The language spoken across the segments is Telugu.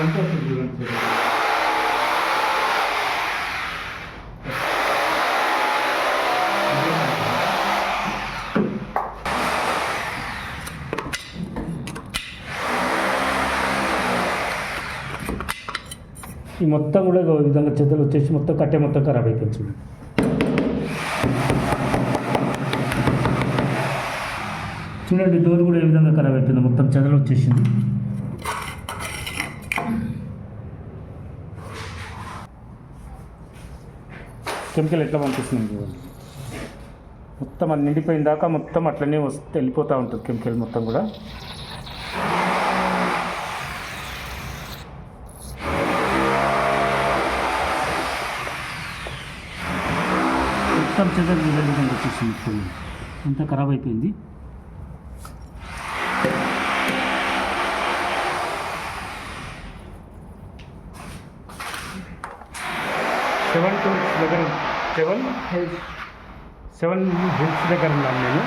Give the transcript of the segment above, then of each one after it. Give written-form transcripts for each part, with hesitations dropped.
అంతా చూడండి. ఈ మొత్తం కూడా ఈ విధంగా చెత్తలు వచ్చేసి మొత్తం కట్టె మొత్తం ఖరాబ్ అయిపోయింది చూడండి. చూడండి డోర్ కూడా ఏ విధంగా ఖరాబ్ అయిపోయింది, మొత్తం చెదలు వచ్చేసింది. కెమికల్ ఎట్లా పంపిస్తుంది చూడండి, మొత్తం అది నిండిపోయిన దాకా మొత్తం అట్లనే వస్తే వెళ్ళిపోతూ ఉంటుంది కెమికల్ మొత్తం కూడా. మొత్తం చెదలు విధంగా వచ్చేసింది, మొత్తం అంతా ఖరాబ్ అయిపోయింది. సెవెన్ హిల్స్ దగ్గర ఉన్నాను నేను.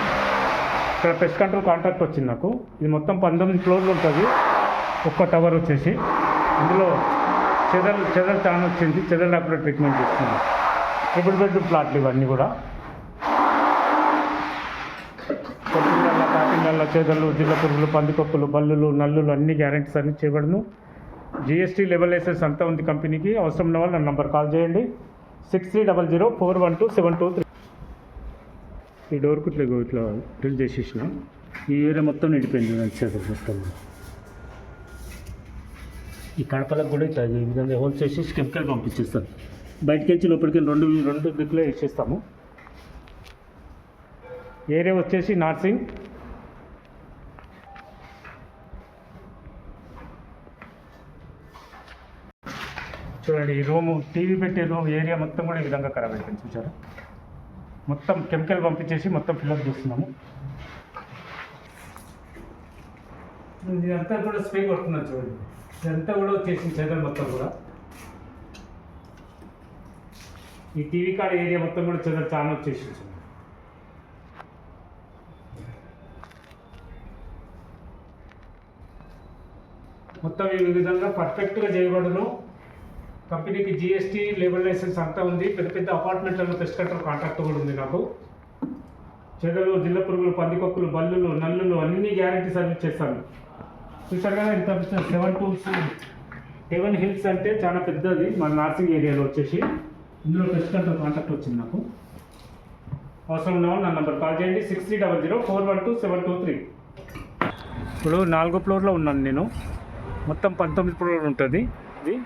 ఇక్కడ పెస్ట్ కంట్రోల్ కాంట్రాక్ట్ వచ్చింది నాకు. ఇది మొత్తం 19 ఫ్లోర్లు ఉంటుంది. ఒక్క టవర్ వచ్చేసి ఇందులో చెదలు చాలా వచ్చింది. చెదలు అప్పుడు ట్రీట్మెంట్ చేస్తున్నాను. ట్రిపుల్ బెడ్రూమ్ ప్లాట్లు ఇవన్నీ కూడా. కొట్టిండల్లా కాకిండల్లా చెదలు, జిల్ల పురుగులు, పందికొక్కులు, బల్లులు, నల్లులు అన్ని గ్యారెంటీస్ అన్ని చేయబడును. జిఎస్టీ లెవెల్ లైసెన్స్ అంతా ఉంది కంపెనీకి. అవసరం ఉన్న వాళ్ళు నా నంబర్ కాల్ చేయండి. 6300412723. ఈ డోర్కు ఇట్లా డ్రిల్ చేసేసిన. ఈ ఏరియా మొత్తం నిండిపోయింది చెదలు మొత్తం. ఈ కడపలకు కూడా ఇట్లా ఈ విధంగా హోల్ చేసి కెమికల్ పంపించేస్తాను. బయటకి వచ్చి లోపలికి రెండు దిక్కులో వేసేస్తాము. ఏరియా వచ్చేసి నార్సింగ్. చూడండి ఈ రూము, టీవీ పెట్టే రూమ్ ఏరియా మొత్తం కూడా ఈ విధంగా ఖరాబ్ అయిపోయింది. చూసారా, మొత్తం కెమికల్ పంపించేసి మొత్తం ఫిల్అప్ చేస్తున్నాము. ఇదంతా కూడా స్ప్రే కొడుతున్నాను చూడండి. ఇదంతా కూడా వచ్చేసింది చెదలు మొత్తం కూడా. ఈ టీవీ కాడ ఏరియా మొత్తం కూడా చెదలు చాలా వచ్చేసింది. మొత్తం ఈ విధంగా పర్ఫెక్ట్గా చేయబడును. కంపెనీకి జిఎస్టీ లేబర్ లైసెన్స్ అంతా ఉంది. పెద్ద పెద్ద అపార్ట్మెంట్లలో పెస్ట్ కంట్రోల్ కాంట్రాక్ట్ కూడా ఉంది నాకు. చెదలు, జిల్ల పురుగులు, పందికొక్కులు, బల్లులు, నల్లులు అన్ని గ్యారెంటీ సర్వీస్ చేస్తాను. చూసారు కదా ఇంత 7 హిల్స్ అంటే చాలా పెద్దది మన నార్సింగ్ ఏరియాలో వచ్చేసి. ఇందులో పెస్ట్ కంట్రోల్ కాంట్రాక్ట్ వచ్చింది నాకు. అవసరం ఉన్న వాళ్ళు నా నంబర్ కాల్ చేయండి. 6300412723. ఇప్పుడు 4వ ఫ్లోర్లో ఉన్నాను నేను. మొత్తం 19 ఫ్లోర్ ఉంటుంది ఇది.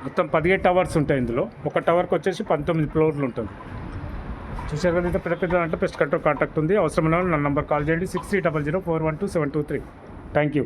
మొత్తం 17 టవర్స్ ఉంటాయి ఇందులో. ఒక టవర్కి వచ్చేసి 19 ఫ్లోర్లు ఉంటుంది. చూసారు కదా ఇంత పెద్ద పెద్ద అంటే పెస్ట్ కంట్రోల్ కాంటాక్ట్ ఉంది. అవసరమైన నా నంబర్ కాల్ చేయండి. 6300412723. Thank you.